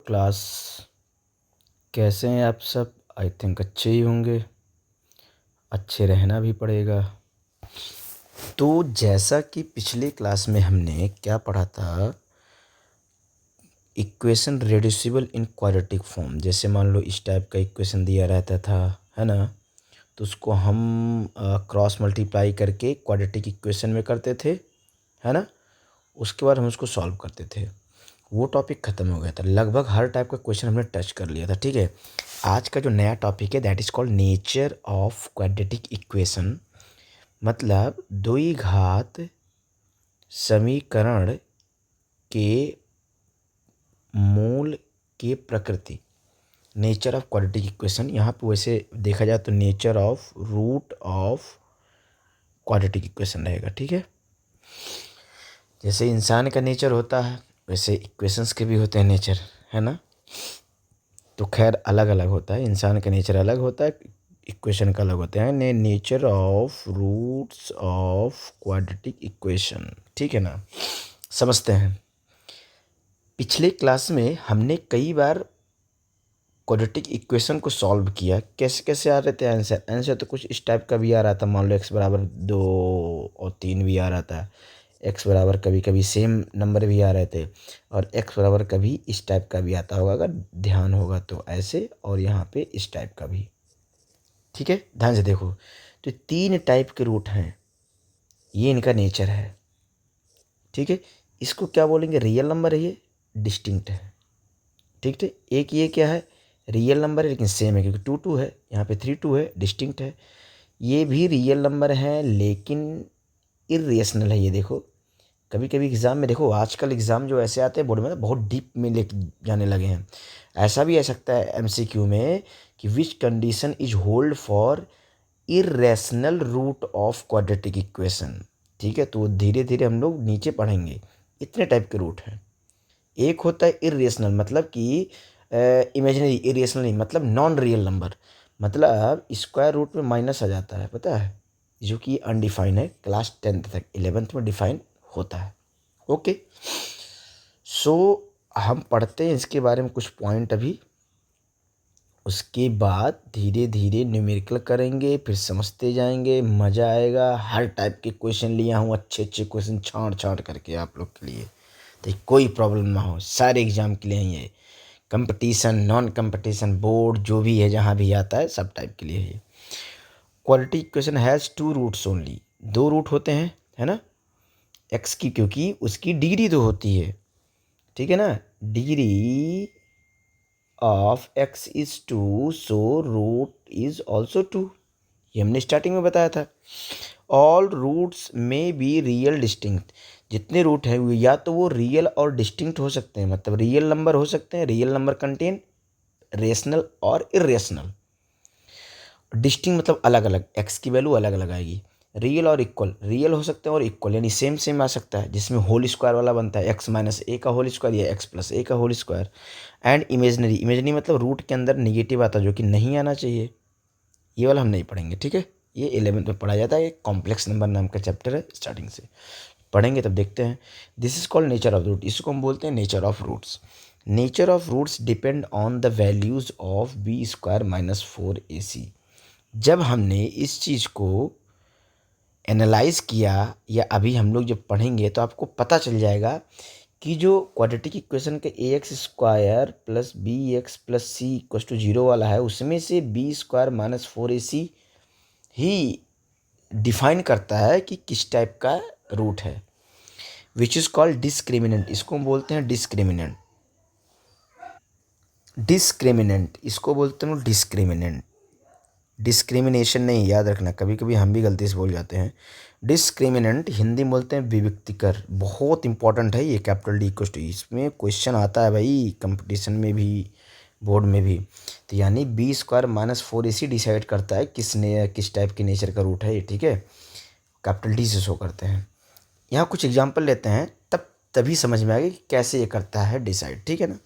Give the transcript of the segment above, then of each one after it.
Class. कैसे हैं आप सब? आई थिंक अच्छे ही होंगे। अच्छे रहना भी पड़ेगा। तो जैसा कि पिछले क्लास में हमने क्या पढ़ा था, इक्वेशन रेड्यूसिबल इन क्वाड्रेटिक फॉर्म। जैसे मान लो इस टाइप का इक्वेशन दिया रहता था, है ना, तो उसको हम क्रॉस मल्टीप्लाई करके क्वाड्रेटिक इक्वेशन में करते थे, है ना। उसके बाद हम उसको सॉल्व करते थे। वो टॉपिक ख़त्म हो गया था। लगभग हर टाइप का क्वेश्चन हमने टच कर लिया था, ठीक है। आज का जो नया टॉपिक है that is called nature of quadratic equation. मतलब द्विघात समीकरण के मूल की प्रकृति। नेचर ऑफ क्वाड्रेटिक इक्वेशन, यहाँ पे वैसे देखा जाए तो nature of root of quadratic equation रहेगा, ठीक है। जैसे इंसान का नेचर होता है वैसे इक्वेशंस के भी होते हैं नेचर, है ना। तो खैर अलग अलग होता है, इंसान का नेचर अलग होता है, इक्वेशन का अलग होता है। Nature of roots of quadratic equation, ठीक है ना। समझते हैं। पिछले क्लास में हमने कई बार क्वाड्रेटिक इक्वेशन को सॉल्व किया। कैसे कैसे आ रहे थे आंसर? आंसर तो कुछ इस टाइप का भी आ रहा था। मान लो एक्स बराबर 2 और 3 भी आ रहा था। एक्स बराबर कभी कभी सेम नंबर भी आ रहे थे, और एक्स बराबर कभी इस टाइप का भी आता होगा, अगर ध्यान होगा तो ऐसे, और यहाँ पे इस टाइप का भी, ठीक है। ध्यान से देखो, तो 3 टाइप के रूट हैं, ये इनका नेचर है, ठीक है। इसको क्या बोलेंगे? रियल नंबर है, ये डिस्टिंक्ट है, ठीक है। एक ये क्या है? रियल नंबर है लेकिन सेम है, क्योंकि 2 2 है, यहाँ पे 3 2 है, डिस्टिंक्ट है। ये भी रियल नंबर है लेकिन इरेशनल है। ये देखो, कभी कभी एग्ज़ाम में देखो, आजकल एग्ज़ाम जो ऐसे आते हैं बोर्ड में ना, बहुत डीप में ले जाने लगे हैं। ऐसा भी आ सकता है एमसीक्यू में कि which condition is hold for irrational root of quadratic equation, ठीक है। तो धीरे धीरे हम लोग नीचे पढ़ेंगे। इतने टाइप के रूट हैं। एक होता है इरेशनल, मतलब कि इमेजिनरी। इरेशनल नहीं, मतलब नॉन रियल नंबर, मतलब स्क्वायर रूट में माइनस आ जाता है, पता है, जो कि अनडिफाइंड है। क्लास 10th तक, 11th में डिफाइन होता है। ओके, सो हम पढ़ते हैं इसके बारे में कुछ पॉइंट अभी। उसके बाद धीरे धीरे न्यूमेरिकल करेंगे, फिर समझते जाएंगे, मज़ा आएगा। हर टाइप के क्वेश्चन लिया हूँ, अच्छे अच्छे क्वेश्चन छांट छांट करके आप लोग के लिए, तो कोई प्रॉब्लम ना हो। सारे एग्जाम के लिए ये कंपटीशन, नॉन कंपटीशन, बोर्ड जो भी है, जहाँ भी आता है, सब टाइप के लिए है। Quadratic equation has 2 roots only. 2 root होते हैं, है ना। एक्स की, क्योंकि उसकी डिग्री 2 होती है, ठीक है ना। Degree of x is 2, so root is also 2। ये हमने स्टार्टिंग में बताया था। ऑल रूट्स में बी रियल डिस्टिंक्ट। जितने रूट हैं या तो वो रियल और डिस्टिंक्ट हो सकते हैं, मतलब रियल नंबर हो सकते हैं। रियल नंबर कंटेन रेशनल और इरेशनल। डिस्टिंक्ट मतलब अलग अलग, एक्स की वैल्यू अलग अलग आएगी। रियल और इक्वल, रियल हो सकते हैं और इक्वल, यानी सेम सेम आ सकता है, जिसमें होल स्क्वायर वाला बनता है, एक्स माइनस ए का होल स्क्वायर या एक्स प्लस ए का whole square. And imaginary, imaginary मतलब रूट के अंदर निगेटिव आता है, जो कि नहीं आना चाहिए। ये वाला हम नहीं पढ़ेंगे, ठीक है। ये 11th में पढ़ा जाता है। कॉम्प्लेक्स नंबर नाम का चैप्टर है, स्टार्टिंग से पढ़ेंगे तब देखते हैं। This is called nature of root. इसको हम बोलते हैं nature of roots. Nature of roots depend on the values of b square minus 4ac। जब हमने इस चीज़ को एनालाइज किया, या अभी हम लोग जब पढ़ेंगे तो आपको पता चल जाएगा कि जो क्वाड्रेटिक इक्वेशन के A x square plus B x plus C equals to 0 वाला है, उसमें से बी स्क्वायर माइनस 4ac ही डिफाइन करता है कि किस टाइप का रूट है, विच इज़ कॉल्ड डिस्क्रिमिनेंट। इसको हम बोलते हैं डिस्क्रिमिनेंट। डिस्क्रिमिनेंट इसको बोलते हैं डिस्क्रिमिनेंट। डिस्क्रिमिनेशन नहीं, याद रखना, कभी कभी हम भी गलती से बोल जाते हैं। डिस्क्रिमिनेंट हिंदी में बोलते हैं विविक्तिकर। बहुत इंपॉर्टेंट है ये, कैपिटल डी इक्वल टू। इसमें क्वेश्चन आता है भाई, कंपटीशन में भी, बोर्ड में भी। तो यानी B square minus 4ac decide करता है किस टाइप के नेचर का रूट है ये, ठीक है। कैपिटल डी से शो करते हैं। यहाँ कुछ एग्जाम्पल लेते हैं, तभी समझ में आएगा कि कैसे ये करता है डिसाइड, ठीक है ना।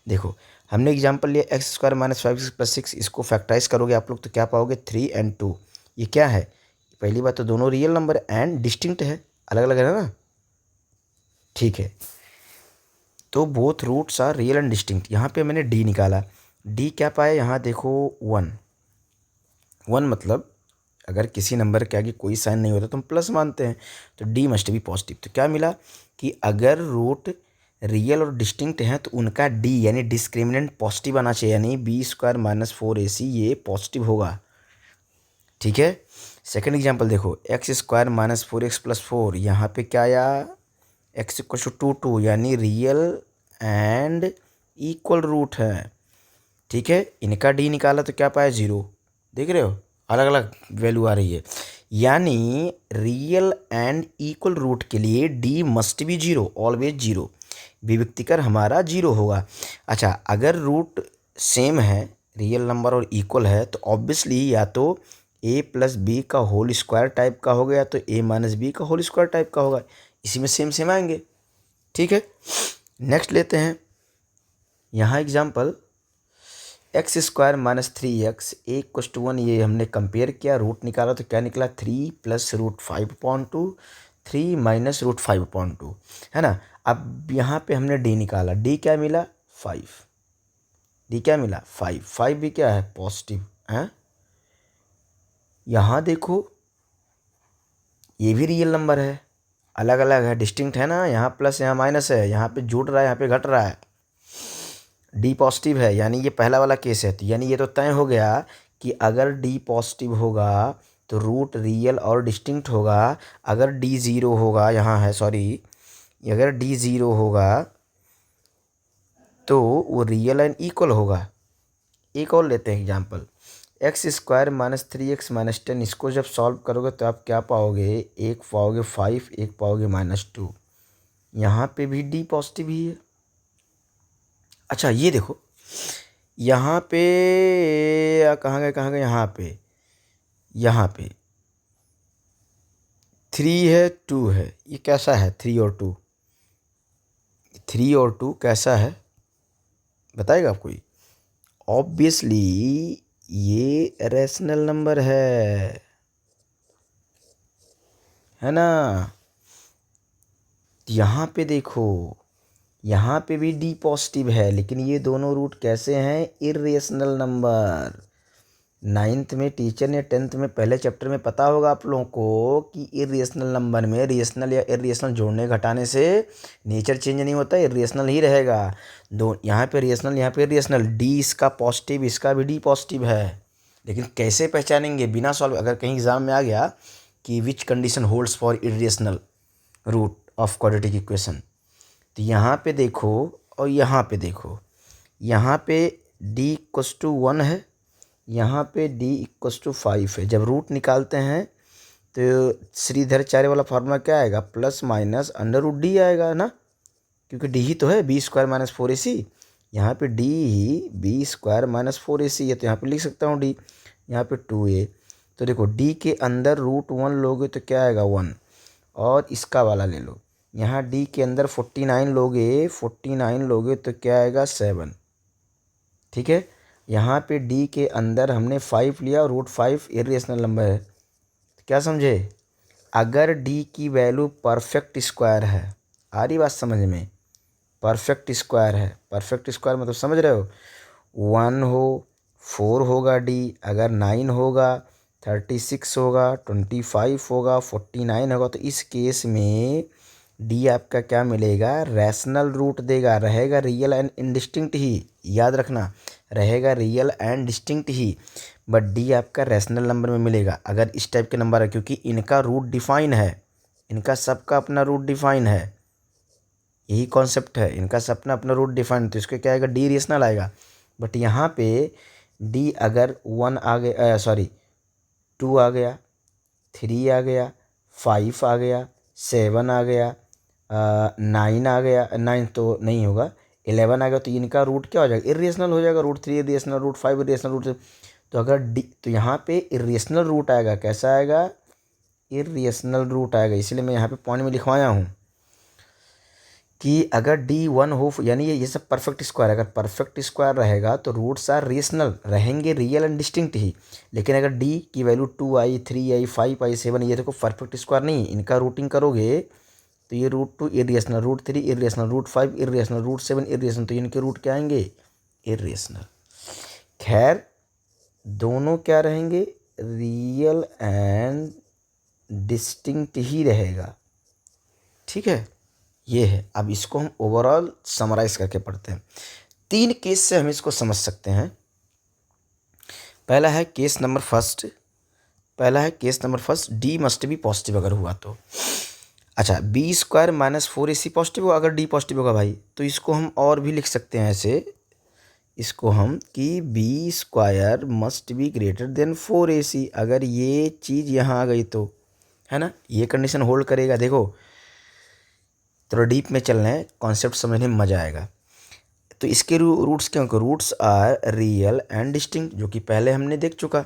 देखो, हमने एग्जाम्पल लिया x square minus 5x plus 6। इसको फैक्टराइज करोगे आप लोग तो क्या पाओगे? 3 और 2। ये क्या है? पहली बात तो दोनों रियल नंबर एंड डिस्टिंक्ट है, अलग अलग है ना, ठीक है। तो both roots are real and distinct. यहाँ पे मैंने डी निकाला, डी क्या पाया यहाँ देखो 1। 1 मतलब अगर किसी नंबर के आगे कोई साइन नहीं होता तो हम प्लस मानते हैं, तो डी मस्ट बी पॉजिटिव। तो क्या मिला कि अगर रूट रियल और डिस्टिंक्ट हैं तो उनका डी यानी डिस्क्रिमिनेंट पॉजिटिव आना चाहिए, यानी b² - 4ac ये पॉजिटिव होगा। ठीक है, सेकेंड एग्जाम्पल देखो, x² - 4x + 4, यहाँ पे क्या आया x = 2 2 यानी रियल एंड इक्वल रूट है। ठीक है, इनका डी निकाला तो क्या पाया 0, देख रहे हो अलग अलग वैल्यू आ रही है, यानी रियल एंड इक्वल रूट के लिए डी मस्ट बी 0, ऑलवेज 0, विविक्तिकर हमारा 0 होगा। अच्छा, अगर रूट सेम है, रियल नंबर और इक्वल है, तो ऑब्वियसली या तो a + b का होल स्क्वायर टाइप का होगा या तो a - b का होल स्क्वायर टाइप का होगा, इसी में सेम सेम आएंगे। ठीक है, नेक्स्ट लेते हैं यहाँ एग्जाम्पल, x² - 3x = 1, ये हमने कंपेयर किया, रूट निकाला तो क्या निकला 3 + √5/2, 3 - √5/2, है ना। अब यहाँ पे हमने d निकाला, d क्या मिला 5, d क्या मिला 5, 5 भी क्या है पॉजिटिव है। यहाँ देखो ये भी रियल नंबर है, अलग अलग है, डिस्टिंक्ट है ना, यहाँ प्लस यहाँ माइनस है, यहाँ पे जुड़ रहा है यहाँ पे घट रहा है, डी पॉजिटिव है, यानी ये पहला वाला केस है। तो यानी ये तो तय हो गया कि अगर डी पॉजिटिव होगा तो रूट रियल और डिस्टिंक्ट होगा। अगर डी 0 होगा, यहाँ है सॉरी, अगर डी 0 होगा तो वो रियल एंड इक्वल होगा। एक और लेते हैं एग्जाम्पल, x² - 3x - 10, इसको जब सॉल्व करोगे तो आप क्या पाओगे, एक पाओगे 5, एक पाओगे -2, यहाँ पे भी डी पॉजिटिव ही है। अच्छा ये देखो यहाँ पे कहाँ गए यहाँ पे 3 है 2 है, ये कैसा है 3 और 2, 3 और 2 कैसा है बताएगा आप कोई। ऑब्वियसली ये रैशनल नंबर है ना। यहाँ पे देखो, यहाँ पे भी डी पॉजिटिव है, लेकिन ये दोनों रूट कैसे हैं, इर्रेशनल नंबर। 9th में टीचर ने 10th में पहले चैप्टर में पता होगा आप लोगों को कि इर्रेशनल नंबर में रेशनल या इर्रेशनल जोड़ने घटाने से नेचर चेंज नहीं होता, इर्रेशनल ही रहेगा। दो यहाँ पे रेशनल यहाँ पे इर्रेशनल, डी इसका पॉजिटिव इसका भी डी पॉजिटिव है, लेकिन कैसे पहचानेंगे बिना सॉल्व। अगर कहीं एग्जाम में आ गया कि which condition holds for irrational root of quadratic equation, तो यहाँ पे देखो और यहाँ पे देखो, यहाँ पे d = 1 है, यहाँ पे d = 5 है। जब रूट निकालते हैं तो श्रीधराचार्य वाला फार्मूला क्या आएगा, ±√d आएगा ना, क्योंकि d ही तो है b² - 4ac, यहाँ पे d ही b² - 4ac है, तो यहाँ पे लिख सकता हूँ d, यहाँ पे 2a। तो देखो d के अंदर √1 लोगे तो क्या आएगा 1, और इसका वाला ले लो, यहाँ d के अंदर 49 लोगे तो क्या आएगा 7। ठीक है, यहाँ पे d के अंदर हमने 5 लिया और √5 इर्रेशनल नंबर है, तो क्या समझे, अगर d की वैल्यू परफेक्ट स्क्वायर है, आ रही बात समझ में, परफेक्ट स्क्वायर है, परफेक्ट स्क्वायर मतलब समझ रहे हो, 1 हो 4 होगा d, अगर 9 होगा 36 होगा 25 होगा 49 होगा, तो इस केस में डी आपका क्या मिलेगा, रैशनल रूट देगा, रहेगा रियल एंड इंडिस्टिंक्ट ही, याद रखना रहेगा real and distinct he, but D आपका रैशनल नंबर में मिलेगा अगर इस टाइप के नंबर है, क्योंकि इनका रूट डिफाइन है, इनका सबका अपना रूट डिफाइन है, यही कॉन्सेप्ट है, इनका सबका अपना रूट डिफाइन, तो इसका क्या आएगा डी रेशनल आएगा। बट यहाँ पे डी अगर 1 आ गया, सॉरी 2 आ गया, 3 आ गया, 5 आ गया, 7 आ गया, 9 आ गया, 9 तो नहीं होगा, 11 आ गया, तो इनका रूट क्या हो जाएगा, इर्रेशनल हो जाएगा, √3 इर्रेशनल, √5 इर्रेशनल, तो अगर डी, तो यहाँ पे इर्रेशनल रूट आएगा, कैसा आएगा, इर्रेशनल रूट आएगा। इसलिए मैं यहाँ पे पॉइंट में लिखवाया हूँ कि अगर d 1 हो, यानी ये सब परफेक्ट स्क्वायर, अगर परफेक्ट स्क्वायर रहेगा तो रूट्स आर रेशनल रहेंगे, रियल एंड डिस्टिंक्ट ही, लेकिन अगर d की वैल्यू 2 आई 3 आई 5 आई 7, ये देखो परफेक्ट स्क्वायर नहीं, इनका रूटिंग करोगे तो ये √2 इरेशनल, √3 इरेशनल, √5 इरेशनल, √7 इरेशनल, तो इनके रूट क्या आएंगे? इरेशनल। खैर दोनों क्या रहेंगे? रियल एंड डिस्टिंक्ट ही रहेगा, ठीक है। ये है। अब इसको हम ओवरऑल समराइज करके पढ़ते हैं। 3 केस से हम इसको समझ सकते हैं। पहला है case number first, D must B positive अगर हुआ तो। अच्छा, b² - 4ac पॉजिटिव होगा अगर डी पॉजिटिव होगा भाई, तो इसको हम और भी लिख सकते हैं ऐसे, इसको हम कि b² must be greater than 4ac, अगर ये चीज़ यहाँ आ गई तो, है ना, ये कंडीशन होल्ड करेगा। देखो थोड़ा डीप में चल रहे हैं, कॉन्सेप्ट समझने में मज़ा आएगा। तो इसके रूट्स क्या होंगे? Roots are real and distinct, जो कि पहले हमने देख चुका।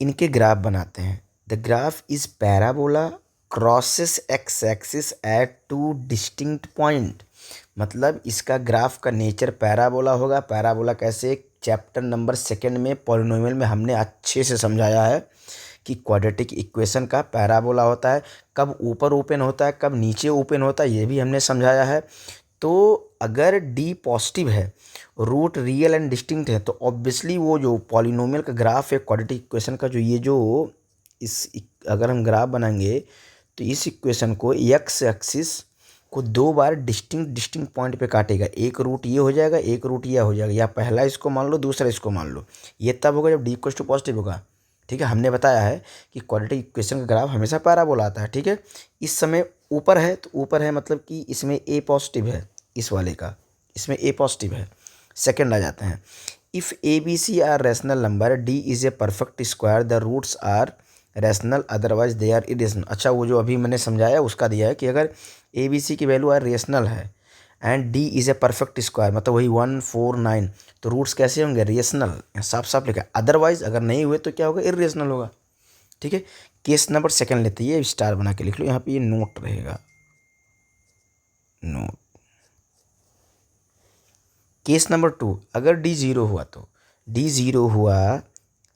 इनके ग्राफ बनाते हैं। The graph is parabola crosses x axis at 2 distinct point. मतलब इसका ग्राफ का नेचर पैराबोला होगा। पैराबोला कैसे? चैप्टर नंबर 2 में पॉलिनोमियल में हमने अच्छे से समझाया है कि क्वाड्रेटिक इक्वेशन का पैराबोला होता है, कब ऊपर ओपन होता है, कब नीचे ओपन होता है, ये भी हमने समझाया है। तो अगर डी पॉजिटिव है, रूट रियल एंड डिस्टिंक्ट है, तो ऑब्वियसली वो जो पॉलिनोमियल का ग्राफ है क्वाड्रेटिक इक्वेशन का, जो ये जो अगर हम ग्राफ बनाएंगे तो इस इक्वेशन को एक्स एक्सिस को 2 बार डिस्टिंक्ट पॉइंट पे काटेगा। एक रूट ये हो जाएगा, एक रूट ये हो जाएगा, या पहला इसको मान लो, दूसरा इसको मान लो। ये तब होगा जब डी इक्वल्स टू पॉजिटिव होगा, ठीक है। हमने बताया है कि क्वाड्रेटिक इक्वेशन का ग्राफ हमेशा पैराबोला आता है, ठीक है। इस समय ऊपर है, तो ऊपर है मतलब कि इसमें ए पॉजिटिव है, इस वाले का इसमें ए पॉजिटिव है। सेकंड आ जाते हैं, if a b c are rational number, d is a perfect square, the roots are rational otherwise they are irrational. अच्छा, वो जो अभी मैंने समझाया उसका दिया है कि अगर ए बी सी की वैल्यू आर रेशनल है and D is a perfect square, मतलब वही 1 4 9, तो रूट्स कैसे होंगे? रेशनल। साफ साफ लिखा है। अदरवाइज अगर नहीं हुए तो क्या होगा? इरेशनल होगा, ठीक है। केस नंबर 2 लेते हैं, ये स्टार बना के लिख लो, यहाँ पे ये नोट रहेगा, नोट। केस नंबर 2, अगर डी 0 हुआ तो, डी 0 हुआ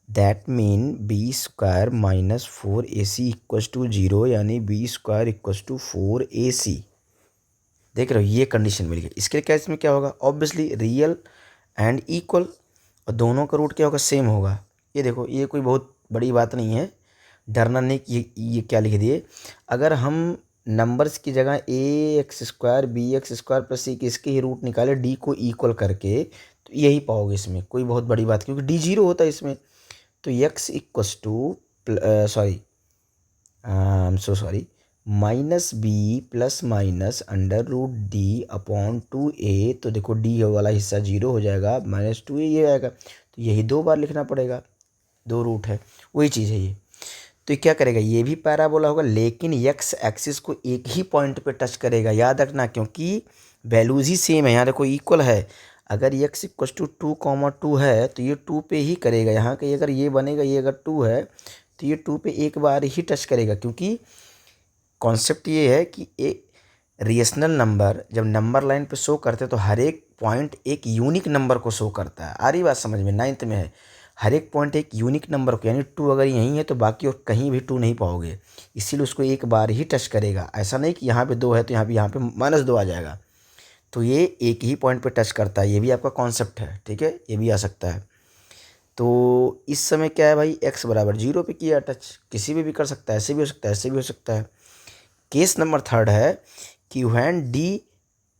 that mean b² - 4ac equals to 0, यानी b² इक्वल्स टू 4ac। देख रहे हो, ये कंडीशन मिल गई। इसके केस में क्या होगा? ऑब्वियसली रियल एंड इक्वल, और दोनों का रूट क्या होगा? सेम होगा। ये देखो, ये कोई बहुत बड़ी बात नहीं है, डरना नहीं कि ये क्या लिख दिए। अगर हम नंबर्स की जगह ax² bx² + c के इसके ही रूट निकाले डी को इक्वल करके, तो यही पाओगे इसमें, कोई बहुत बड़ी बात, क्योंकि डी 0 होता है इसमें। तो x equals to sorry -b ± √d/2a, तो देखो d वाला हिस्सा 0 हो जाएगा, -2a ये आएगा, तो यही 2 बार लिखना पड़ेगा, 2 रूट है, वही चीज़ है ये। तो ये क्या करेगा? ये भी पैराबोला होगा, लेकिन x एक्सिस को एक ही पॉइंट पे टच करेगा, याद रखना, क्योंकि वैल्यूज ही सेम है। यहाँ देखो इक्वल है, अगर x इक्वल्स टू 2, 2 है तो ये 2 पे ही करेगा। यहाँ के अगर ये बनेगा, ये अगर 2 है तो ये 2 पे एक बार ही टच करेगा, क्योंकि कॉन्सेप्ट ये है कि एक रेशनल नंबर जब नंबर लाइन पे शो करते हैं तो हर एक पॉइंट एक यूनिक नंबर को शो करता है। आ रही बात समझ में? 9th में है, हर एक पॉइंट एक यूनिक नंबर को, यानी 2 अगर यहीं है तो बाकी और कहीं भी 2 नहीं पाओगे, इसीलिए उसको एक बार ही टच करेगा। ऐसा नहीं कि यहाँ पे 2 है तो यहाँ पे -2 आ जाएगा, तो ये एक ही पॉइंट पे टच करता है। ये भी आपका कॉन्सेप्ट है, ठीक है, ये भी आ सकता है। तो इस समय क्या है भाई? x = 0 पे किया टच, किसी भी कर सकता है, ऐसे भी हो सकता है, ऐसे भी हो सकता है। केस नंबर 3 है कि when d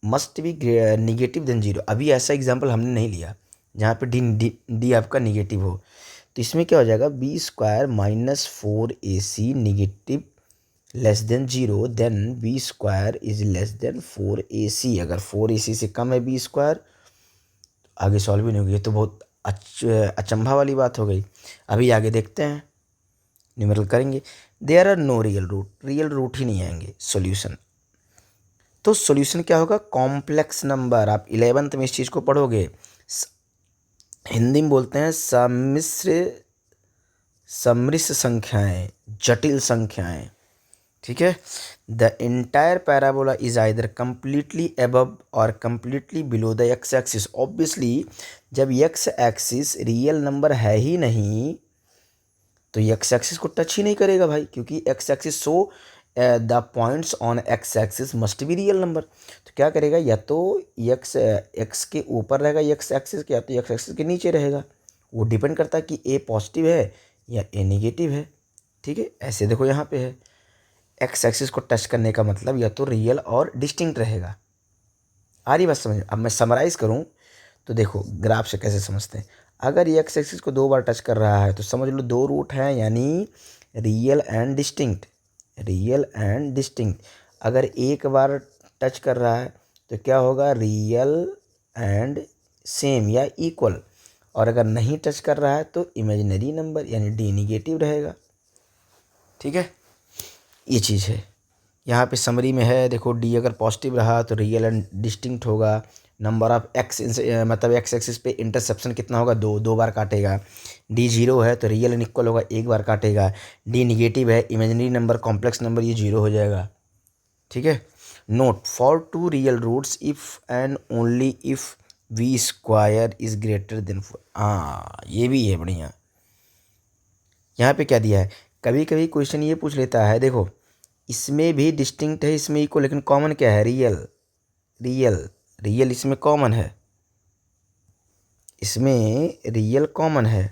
must be negative then 0। अभी ऐसा एग्जांपल हमने नहीं लिया जहाँ पे डी आपका निगेटिव हो, तो इसमें क्या हो जाएगा? b² - 4ac negative less than 0, then b² is less than 4ac। अगर 4ac से कम है b², आगे सॉल्व भी नहीं होगी। ये तो बहुत अचंभा वाली बात हो गई। अभी आगे देखते हैं, न्यूमेरल करेंगे। There are no real root ही नहीं आएंगे। सॉल्यूशन, तो सॉल्यूशन क्या होगा? Complex number. आप 11th में इस चीज़ को पढ़ोगे, हिंदी में बोलते हैं सम्मिश्र संख्याएं, जटिल संख्याएं, ठीक है। The entire parabola is either completely above और completely below the X axis. Obviously जब एक्स एक्सिस रियल नंबर है ही नहीं तो एक्स एक्सिस को टच ही नहीं करेगा भाई, क्योंकि X axis the points on X axis must be real number. तो क्या करेगा, या तो एक्स के ऊपर रहेगा एक्स एक्सिस के, या तो एक्स एक्सिस के नीचे रहेगा। वो डिपेंड करता है कि ए पॉजिटिव है या ए नेगेटिव है। ठीक है, ऐसे देखो यहाँ पे है, एक्स एक्सिस को टच करने का मतलब या तो रियल और डिस्टिंक्ट रहेगा। आ रही बात समझ? अब मैं समराइज़ करूँ तो देखो ग्राफ से कैसे समझते हैं। अगर ये एक्स एक्सिस को 2 बार टच कर रहा है तो समझ लो 2 रूट हैं, यानी real and distinct. Real and distinct. अगर एक बार टच कर रहा है तो क्या होगा, रियल एंड सेम या इक्वल। और अगर नहीं टच कर रहा है तो इमेजिनरी नंबर यानी डी निगेटिव रहेगा। ठीक है, ये चीज़ है। यहाँ पे समरी में है, देखो डी अगर पॉजिटिव रहा तो रियल एंड डिस्टिंक्ट होगा। नंबर ऑफ एक्स मतलब एक्स एक्सिस पे इंटरसेप्शन कितना होगा, 2 बार काटेगा। डी जीरो है तो रियल एंड इक्वल होगा, 1 बार काटेगा। डी निगेटिव है, इमेजिनरी नंबर कॉम्प्लेक्स नंबर, ये जीरो हो जाएगा। ठीक है। Note for 2 real roots if and only if b square is greater than 4। हाँ, ये भी है बढ़िया। यहाँ पे क्या दिया है, कभी कभी क्वेश्चन ये पूछ लेता है, देखो इसमें भी डिस्टिंक्ट है, इसमें इक्वल, लेकिन कॉमन क्या है, रियल। रियल रियल इसमें कॉमन है, इसमें रियल कॉमन है।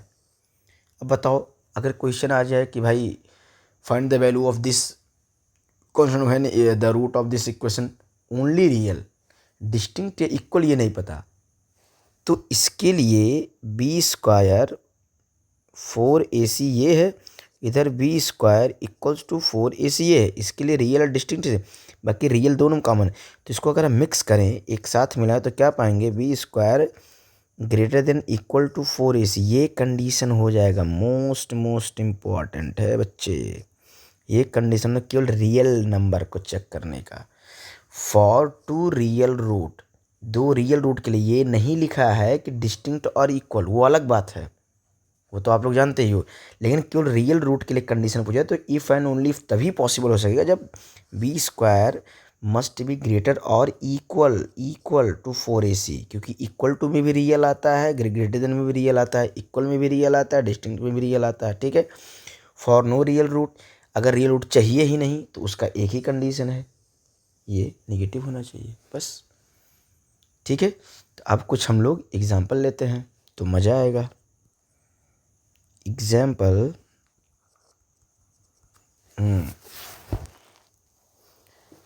अब बताओ, अगर क्वेश्चन आ जाए कि भाई find the value of this constant है the root of this equation only real, distinct या इक्वल ये नहीं पता, तो इसके लिए बी स्क्वायर 4ac ये है, इधर B square equals to 4ac ये है। इसके लिए रियल और डिस्टिंक्ट है, बाकी रियल दोनों कॉमन है। तो इसको अगर हम मिक्स करें, एक साथ मिलाएं, तो क्या पाएंगे, b square greater than equal to 4ac। ये कंडीशन हो जाएगा, मोस्ट इम्पॉर्टेंट है बच्चे। ये कंडीशन है केवल रियल नंबर को चेक करने का। For 2 real root, 2 real root के लिए ये नहीं लिखा है कि डिस्टिंक्ट और इक्वल, वो अलग बात है, वो तो आप लोग जानते ही हो। लेकिन केवल रियल रूट के लिए कंडीशन पूछा तो इफ़ एंड ओनली इफ तभी पॉसिबल हो सकेगा जब b square must be greater और इक्वल टू 4ac, क्योंकि इक्वल टू में भी रियल आता है, ग्रेटर देन में भी रियल आता है, इक्वल में भी रियल आता है, डिस्टिंक्ट में भी रियल आता है। ठीक है। फॉर नो रियल रूट, अगर रियल रूट चाहिए ही नहीं तो उसका एक ही कंडीशन है, ये निगेटिव होना चाहिए, बस। ठीक है। तो अब कुछ हम लोग एग्जाम्पल लेते हैं तो मज़ा आएगा। एग्जाम्पल,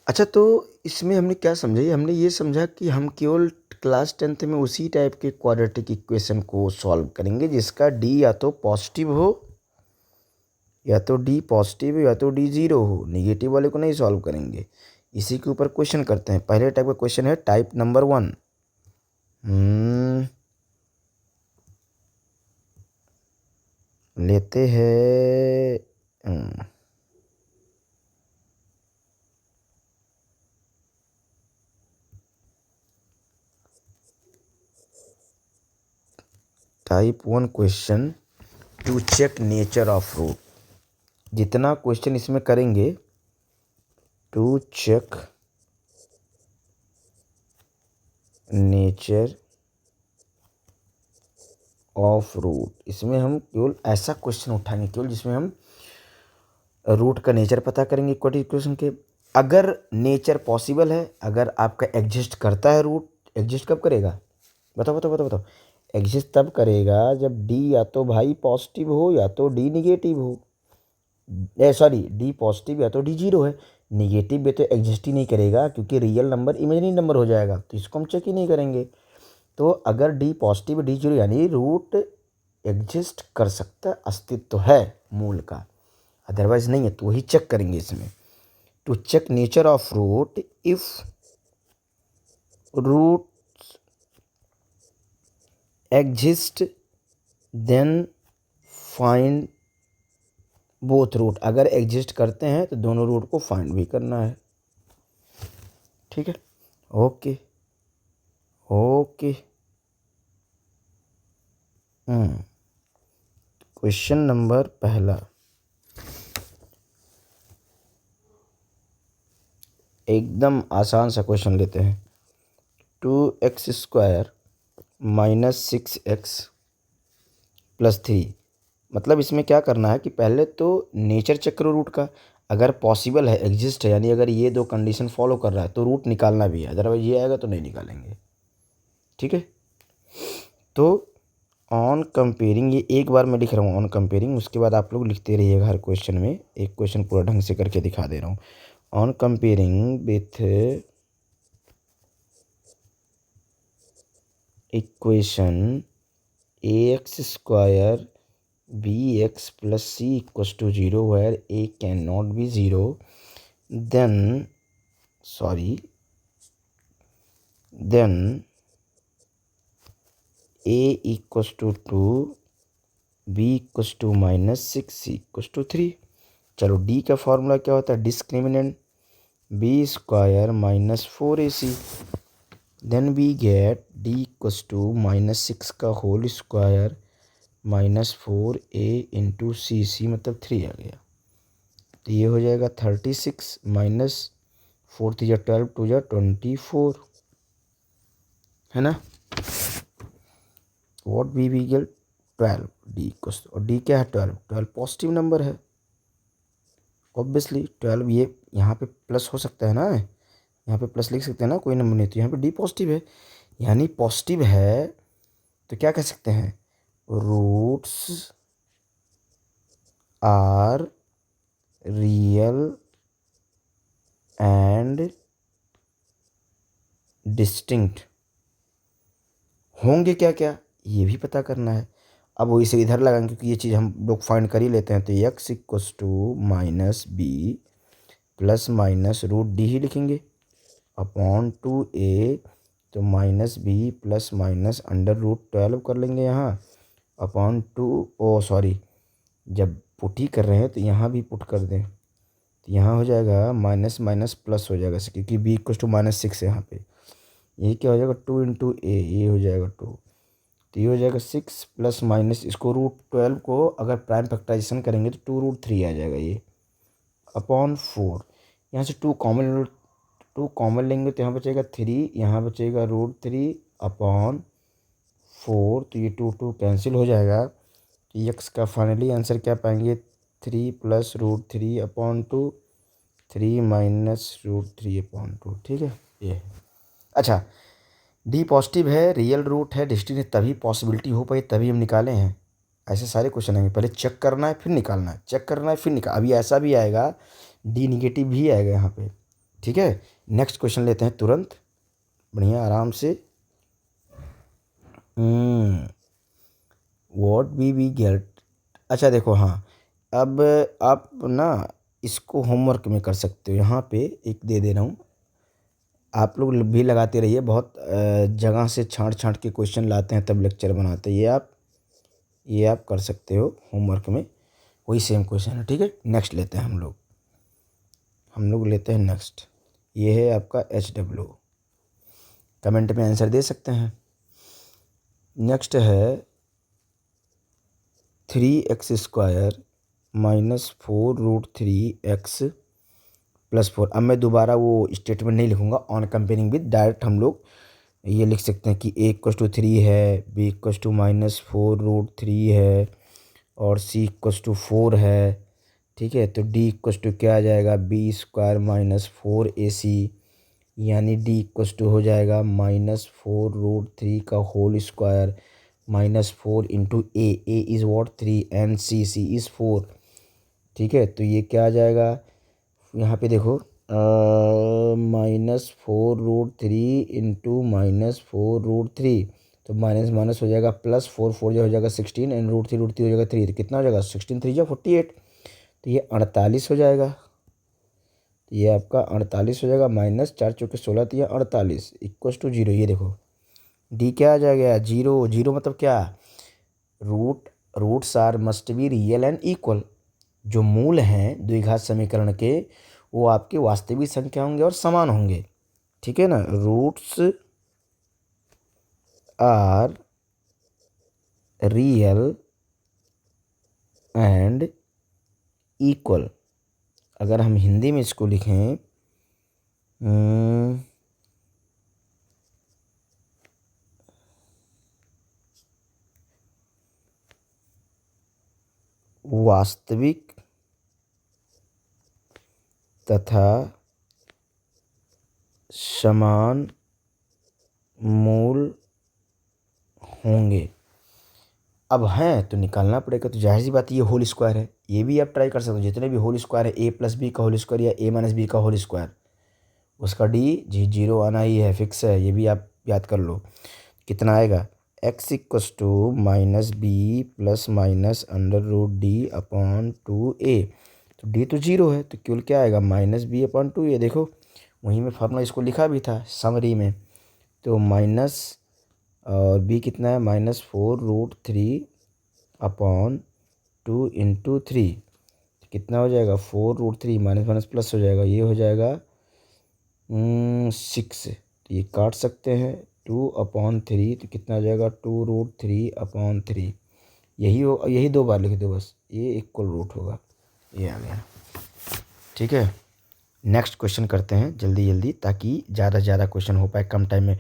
अच्छा, तो इसमें हमने क्या समझा, हमने ये समझा कि हम केवल क्लास 10th में उसी टाइप के क्वाड्रेटिक इक्वेशन को सॉल्व करेंगे जिसका डी या तो पॉजिटिव हो, या तो डी पॉजिटिव या तो डी जीरो हो, निगेटिव वाले को नहीं सॉल्व करेंगे। इसी के ऊपर क्वेश्चन करते हैं। पहले टाइप का क्वेश्चन है टाइप नंबर 1। लेते हैं type 1 question to check nature of root. जितना क्वेश्चन इसमें करेंगे to check nature of root, इसमें हम केवल ऐसा क्वेश्चन उठाएंगे केवल जिसमें हम रूट का नेचर पता करेंगे क्वाड्रेटिक इक्वेशन के। अगर नेचर पॉसिबल है, अगर आपका एग्जिस्ट करता है रूट, एग्जिस्ट कब करेगा, बताओ बताओ बताओ बताओ। एग्जिस्ट तब करेगा जब डी या तो भाई पॉजिटिव हो या तो डी निगेटिव हो, सॉरी डी पॉजिटिव या तो डी जीरो है। निगेटिव भी तो एग्जिस्ट ही नहीं करेगा क्योंकि रियल नंबर इमेजिनरी नंबर हो जाएगा, तो इसको हम चेक ही नहीं करेंगे। तो अगर डी पॉजिटिव डी जीरो यानी रूट एग्जिस्ट कर सकता है, अस्तित्व है मूल का, अदरवाइज नहीं है, तो वही चेक करेंगे इसमें। To check nature of root, if root exist then find both root. अगर एग्जिस्ट करते हैं तो दोनों रूट को फाइंड भी करना है। ठीक है, ओके ओके। क्वेश्चन नंबर पहला, एकदम आसान सा क्वेश्चन लेते हैं। 2x² - 6x + 3, मतलब इसमें क्या करना है कि पहले तो नेचर चेक करो रूट का। अगर पॉसिबल है, एग्जिस्ट है, यानी अगर ये दो कंडीशन फॉलो कर रहा है तो रूट निकालना भी है, अदरवाइज ये आएगा तो नहीं निकालेंगे। ठीक है, तो ऑन कंपेयरिंग, ये एक बार मैं लिख रहा हूँ ऑन कंपेयरिंग, उसके बाद आप लोग लिखते रहिएगा हर क्वेश्चन में, एक क्वेश्चन पूरा ढंग से करके दिखा दे रहा हूँ। On comparing with equation a x square b x plus c equals to 0 where a can not be 0, then a equals to 2, b equals to -6, c equals to 3। चलो d का फॉर्मूला क्या होता है, discriminant b square -4ac, then we get d equals to -6 का whole square -4a into सी मतलब 3 आ गया। तो ये हो जाएगा 36 माइनस 4 3 12 2 24, है ना। What we get 12, d equals, और डी क्या है 12, 12 पॉजिटिव नंबर है ऑब्वियसली। 12 ये यहाँ पे प्लस हो सकता है ना, यहाँ पे प्लस लिख सकते हैं ना, कोई नंबर नहीं, तो यहाँ पे डी पॉजिटिव है, यानी पॉजिटिव है तो क्या कह सकते हैं, roots are real and distinct होंगे, क्या क्या ये भी पता करना है। अब वो इसे इधर लगाएंगे क्योंकि ये चीज़ हम लोग फाइंड कर ही लेते हैं, तो X equals to minus B plus minus root D ही लिखेंगे अपॉन 2a, तो minus B plus minus under root 12 कर लेंगे यहाँ अपॉन 2, ओ सॉरी, जब पुट ही कर रहे हैं तो यहाँ भी पुट कर दें, तो यहाँ हो जाएगा माइनस माइनस प्लस हो जाएगा, क्योंकि b इक्वस टू -6 है यहाँ पे, ये क्या हो जाएगा 2 इंटू ए, ये हो जाएगा 2, तो ये हो जाएगा 6 प्लस माइनस, इसको रूट 12 को अगर प्राइम फैक्टराइजेशन करेंगे तो 2√3 आ जाएगा ये अपॉन 4, यहाँ से 2 कॉमन लेंगे तो यहाँ बचेगा 3, यहाँ बचेगा √3 अपॉन 4, तो ये 2 कैंसिल हो जाएगा, तो एक्स का फाइनली आंसर क्या पाएंगे 3 प्लस √3 अपॉन 2, 3 माइनस √3 अपॉन 2। ठीक है, ये है। अच्छा, डी पॉजिटिव है, रियल रूट है, डिस्टिंक्ट है, तभी पॉसिबिलिटी हो पाई, तभी हम निकाले हैं। ऐसे सारे क्वेश्चन आएंगे, पहले चेक करना है फिर निकालना है, चेक करना है फिर निकाल, अभी ऐसा भी आएगा डी निगेटिव भी आएगा यहाँ पे। ठीक है, नेक्स्ट क्वेश्चन लेते हैं तुरंत, बढ़िया आराम से। व्हाट वी गेट, अच्छा देखो, हाँ अब आप ना इसको होमवर्क में कर सकते हो, यहाँ पे एक दे दे रहा हूँ, आप लोग भी लगाते रहिए, बहुत जगह से छांट छांट के क्वेश्चन लाते हैं तब लेक्चर बनाते हैं, ये आप कर सकते हो होमवर्क में, वही सेम क्वेश्चन है। ठीक है, नेक्स्ट लेते हैं हम लोग लेते हैं नेक्स्ट, ये है आपका HW, कमेंट में आंसर दे सकते हैं। नेक्स्ट है 3x² -4√3x +4। अब मैं दोबारा वो स्टेटमेंट नहीं लिखूंगा, ऑन कंपेयरिंग विद, डायरेक्ट हम लोग ये लिख सकते हैं कि a इक्वस टू 3 है, b इक्वस टू -4√3 है और c इक्वस टू 4 है। ठीक है, तो d इक्वस टू क्या आ जाएगा, b² -4ac, यानी d इक्वस टू हो जाएगा -4√3 का whole square -4 into a is what 3 and c is 4। ठीक है, तो ये क्या आ जाएगा, यहाँ पे देखो -4√3 इंटू -4√3, तो माइनस माइनस हो जाएगा प्लस, 4 4 जो हो जाएगा 16 एंड √3 √3 हो जाएगा 3, तो कितना हो जाएगा 16 3 जा 48, तो ये 48 हो जाएगा, तो ये आपका 48 हो जाएगा, -4 चौके 16, तो ये 48 इक्वस टू 0। ये देखो डी क्या आ जाएगा 0, 0 मतलब क्या, roots are must be real and equal, जो मूल हैं द्विघात समीकरण के वो आपके वास्तविक संख्या होंगे और समान होंगे। ठीक है ना, roots are real and equal, अगर हम हिंदी में इसको लिखें, वास्तविक तथा समान मूल होंगे। अब हैं तो निकालना पड़ेगा, तो जाहिर सी बात है ये होल स्क्वायर है, ये भी आप ट्राई कर सकते हो। जितने भी होल स्क्वायर है, a+b का होल स्क्वायर या a-b का होल स्क्वायर, उसका डी जीरो आना ही है, फिक्स है, ये भी आप याद कर लो। कितना आएगा, x = -b plus minus √d/2a। तो d तो जीरो है, तो केवल क्या आएगा, -b/2a। देखो वहीं में फार्मूला इसको लिखा भी था समरी में। तो माइनस और b कितना है, -4√3/2 × 3, कितना हो जाएगा, 4√3, माइनस माइनस प्लस हो जाएगा, ये हो जाएगा 6। तो ये काट सकते हैं, 2/3, तो कितना हो जाएगा, 2√3/3। यही 2 बार लिख दो बस, ये इक्वल रूट होगा, ये आ गया। ठीक है, नेक्स्ट क्वेश्चन करते हैं जल्दी जल्दी, ताकि ज़्यादा से ज़्यादा क्वेश्चन हो पाए कम टाइम में।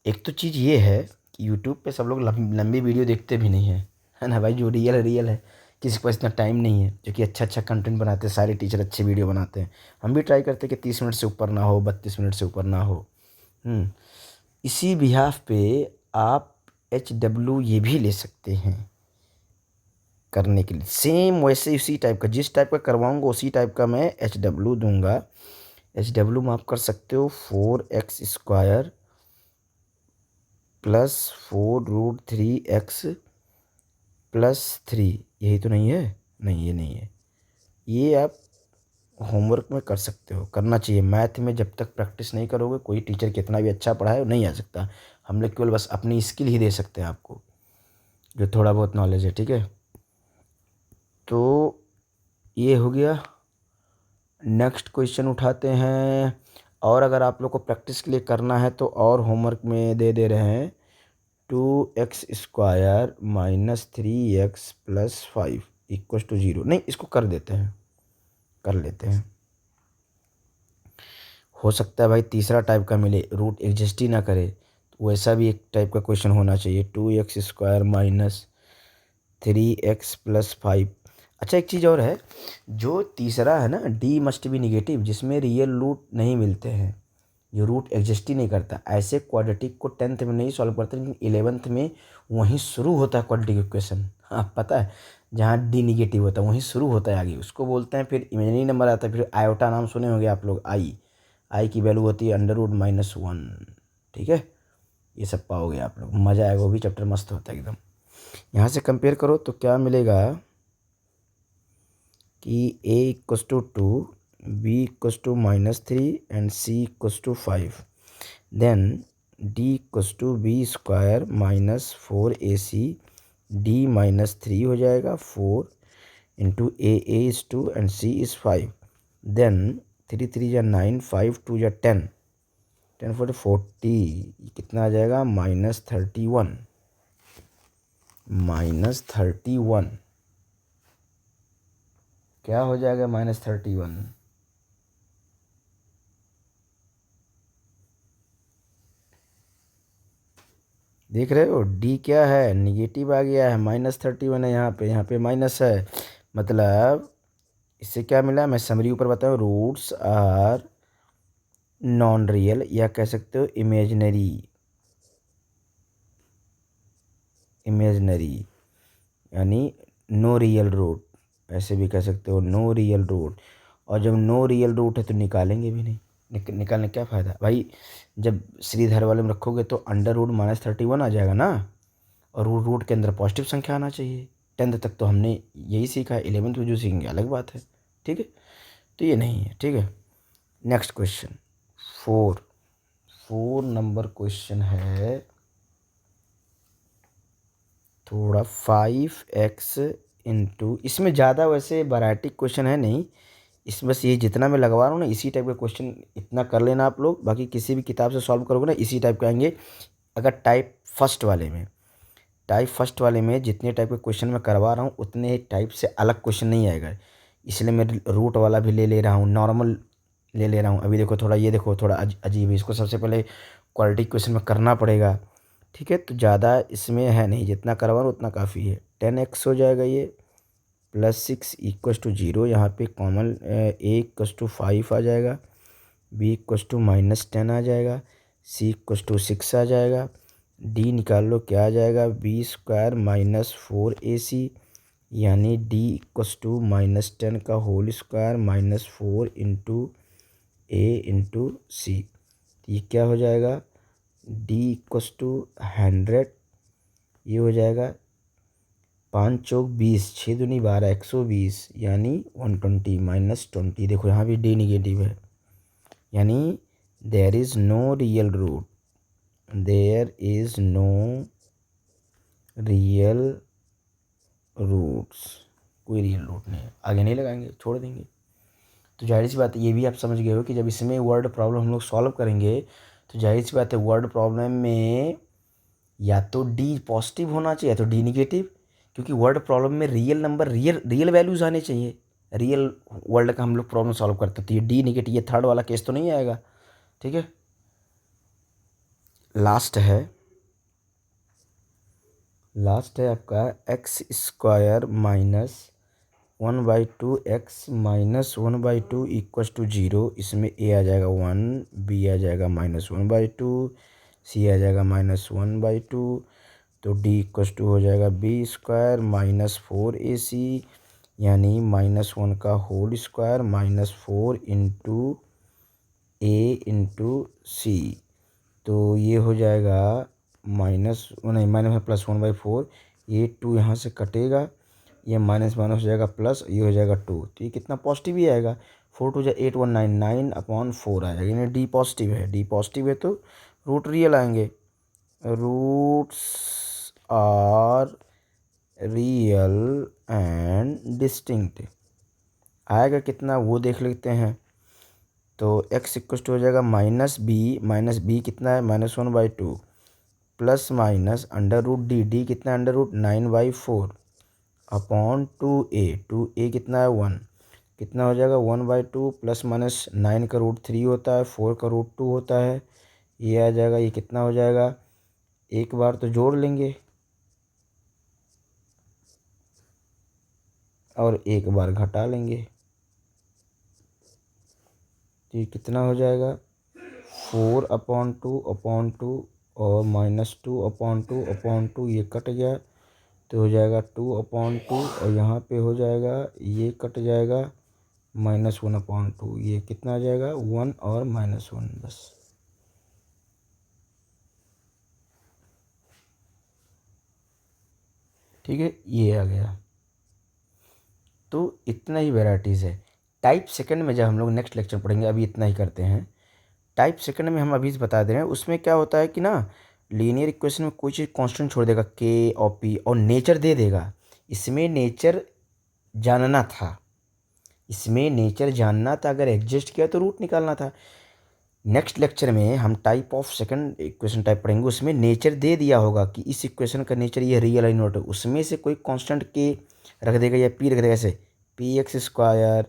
एक तो चीज़ ये है कि यूट्यूब पे सब लोग लंबी वीडियो देखते भी नहीं है ना भाई। जो रियल है, किसी के पास इतना टाइम नहीं है जो कि अच्छा कंटेंट बनाते हैं। सारे टीचर अच्छे वीडियो बनाते हैं, हम भी ट्राई करते हैं कि 30 मिनट से ऊपर ना हो, 32 मिनट से ऊपर ना हो। इसी बिहाफ पे आप HW ये भी ले सकते हैं करने के लिए, सेम वैसे उसी टाइप का, जिस टाइप का करवाऊंगा उसी टाइप का मैं HW दूंगा। HW में आप कर सकते हो 4x² प्लस 4√3x प्लस 3। यही तो नहीं है, नहीं ये नहीं है, ये आप होमवर्क में कर सकते हो, करना चाहिए। मैथ में जब तक प्रैक्टिस नहीं करोगे, कोई टीचर कितना भी अच्छा पढ़ाए नहीं आ सकता। हम लोग केवल बस अपनी स्किल ही दे सकते हैं आपको, जो थोड़ा बहुत नॉलेज है। ठीक है, तो ये हो गया। नेक्स्ट क्वेश्चन उठाते हैं। और अगर आप लोग को प्रैक्टिस के लिए करना है तो और होमवर्क में दे रहे हैं 2x² - 3x + 5 = 0। नहीं, इसको कर देते हैं, कर लेते हैं। हो सकता है भाई तीसरा टाइप का मिले, रूट एग्जिस्ट ही ना करे, तो वैसा भी एक टाइप का क्वेश्चन होना चाहिए। 2x² - 3x + 5। अच्छा, एक चीज़ और है, जो तीसरा है ना, डी मस्ट बी निगेटिव, जिसमें रियल रूट नहीं मिलते हैं, जो रूट एग्जिस्ट ही नहीं करता, ऐसे क्वाड्रेटिक को 10th में नहीं सॉल्व करते, लेकिन 11th में वहीं शुरू होता है क्वाड्रेटिक इक्वेशन। हाँ पता है, जहाँ डी निगेटिव होता है वहीं शुरू होता है आगे, उसको बोलते हैं। फिर इमेजिनरी नंबर आता है, फिर आयोटा नाम सुने होंगे आप लोग, आई की वैल्यू होती है √-1। ठीक है, ये सब पाओगे आप लोग, मज़ा आएगा, वो भी चैप्टर मस्त होता है एकदम। यहाँ से कंपेयर करो तो क्या मिलेगा कि a = 2, b = -3 and c = 5। Then d = b² - 4ac, d -3 हो जाएगा, 4 × a is 2 and c is 5। Then 3 3 या 9, 5 2 या 10, 10 4 40, कितना आ जाएगा, -31। -31 क्या हो जाएगा, -31। देख रहे हो, डी क्या है, निगेटिव आ गया है, -31 है, यहाँ पे माइनस है। मतलब इससे क्या मिला, मैं समरी ऊपर बताऊँ, रूट्स आर नॉन रियल, या कह सकते हो इमेजनरी, यानी नो रियल रूट, ऐसे भी कह सकते हो नो रियल रूट। और जब नो रियल रूट है तो निकालेंगे भी नहीं, निकालने क्या फ़ायदा भाई। जब श्रीधर वाले में रखोगे तो √-31 आ जाएगा ना, और रूट के अंदर पॉजिटिव संख्या आना चाहिए। 10th तक तो हमने यही सीखा है, 11th में जो सीखेंगे अलग बात है। ठीक है, तो ये नहीं है। ठीक है, नेक्स्ट क्वेश्चन 4 नंबर क्वेश्चन है, थोड़ा 5x × इसमें ज़्यादा वैसे वैरायटी क्वेश्चन है नहीं, इस बस ये जितना मैं लगवा रहा हूँ ना, इसी टाइप का क्वेश्चन इतना कर लेना आप लोग। बाकी किसी भी किताब से सॉल्व करोगे ना, इसी टाइप के आएंगे। अगर टाइप फर्स्ट वाले में जितने टाइप के क्वेश्चन मैं करवा रहा हूँ, उतने टाइप से अलग क्वेश्चन नहीं आएगा, इसलिए मैं रूट वाला भी ले रहा हूँ, नॉर्मल ले रहा हूँ। अभी देखो थोड़ा, ये देखो थोड़ा अजीब है, इसको सबसे पहले क्वालिटी क्वेश्चन में करना पड़ेगा। ठीक है, तो ज़्यादा इसमें है नहीं, जितना करवा रहा हूँ उतना काफ़ी है। 10x हो जाएगा ये, +6 इक्वस टू 0, यहाँ पे कॉमन a इक्वस टू 5 आ जाएगा, b इक्वस टू -10 आ जाएगा, c इक्वस टू 6 आ जाएगा, d निकाल लो क्या आ जाएगा, b² - 4ac, यानी d इक्वस टू -10 का whole square -4 into a into c। ये क्या हो जाएगा, d इक्वस टू 100, ये हो जाएगा 5 चौक 20, 6 दूनी 12, 120, यानी 120 - 20। देखो यहाँ भी d निगेटिव है, यानी there is no real root, there is no real roots, कोई रियल रूट नहीं है, आगे नहीं लगाएंगे, छोड़ देंगे। तो जाहिर सी बात है, ये भी आप समझ गए हो कि जब इसमें वर्ड प्रॉब्लम हम लोग सॉल्व करेंगे तो जाहिर सी बात है वर्ड प्रॉब्लम में या तो डी पॉजिटिव होना चाहिए या तो डी निगेटिव, क्योंकि वर्ड प्रॉब्लम में रियल नंबर रियल वैल्यूज आने चाहिए। रियल वर्ल्ड का हम लोग प्रॉब्लम सॉल्व करते हैं, तो ये डी निगेटिव, ये थर्ड वाला केस तो नहीं आएगा। ठीक है, लास्ट है आपका x² - 1/2 x - 1/2 इक्वस टू 0। इसमें a आ जाएगा 1, b आ जाएगा -1/2, c आ जाएगा -1/2, तो d इक्वस टू हो जाएगा b² - 4ac, यानी -1 का whole square -4 into a into c। तो ये हो जाएगा +1/4, ये 2 यहाँ से कटेगा, ये माइनस हो जाएगा प्लस, ये हो जाएगा 2, तो ये कितना पॉजिटिव ही आएगा, 4 2 8 1 9, 9/4 आ जाएगा, यानी डी पॉजिटिव है। डी पॉजिटिव है तो रूट रियल आएंगे, roots are real and distinct. आएगा कितना वो देख लेते हैं। तो x इक्वल टू हो जाएगा -b कितना है -1/2 प्लस माइनस √d, d कितना है √9/4 अपॉन 2a कितना है 1, कितना हो जाएगा 1/2 प्लस माइनस 9 का √3 होता है, 4 का √2 होता है, ये आ जाएगा, ये कितना हो जाएगा, एक बार तो जोड़ लेंगे और एक बार घटा लेंगे, तो ये कितना हो जाएगा 4/2 और -2/2 ये कट गया, तो हो जाएगा 2/2 और यहाँ पे हो जाएगा, ये कट जाएगा -1/2, ये कितना आ जाएगा 1 और -1 बस। ठीक है, ये आ गया। तो इतना ही वेराइटीज़ है। टाइप सेकंड में जब हम लोग नेक्स्ट लेक्चर पढ़ेंगे, अभी इतना ही करते हैं। टाइप सेकंड में हम अभी से बता दे रहे हैं, उसमें क्या होता है कि ना लीनियर इक्वेशन में कोई चीज़ कांस्टेंट छोड़ देगा, के और पी, और नेचर दे देगा। इसमें नेचर जानना था, अगर एग्जिस्ट किया तो रूट निकालना था। नेक्स्ट लेक्चर में हम type of second equation type पढ़ेंगे, उसमें नेचर दे दिया होगा कि इस इक्वेशन का नेचर ये रियल है नॉट है, उसमें से कोई कांस्टेंट के रख देगा या पी रख देगा, ऐसे px²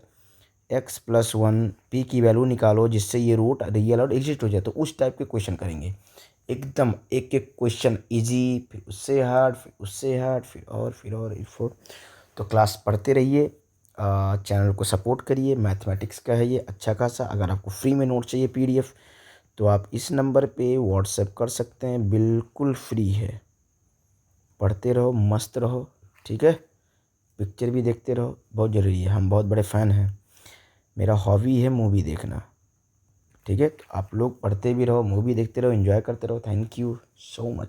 x+1 p की वैल्यू निकालो जिससे ये रूट रियल और एग्जिस्ट हो जाए, तो उस टाइप के क्वेश्चन करेंगे एकदम, एक एक क्वेश्चन इजी, फिर उससे हार्ड, फिर उससे हार्ड, फिर और। तो क्लास पढ़ते रहिए, चैनल को सपोर्ट करिए। मैथमेटिक्स का है ये अच्छा खासा। अगर आपको फ्री में नोट चाहिए PDF, तो आप इस नंबर पे व्हाट्सएप कर सकते हैं, बिल्कुल फ्री है। पढ़ते रहो, मस्त रहो, ठीक है, पिक्चर भी देखते रहो, बहुत ज़रूरी है, हम बहुत बड़े फ़ैन हैं, मेरा हॉबी है मूवी देखना। ठीक है, तो आप लोग पढ़ते भी रहो, मूवी देखते रहो, एंजॉय करते रहो। Thank you so much.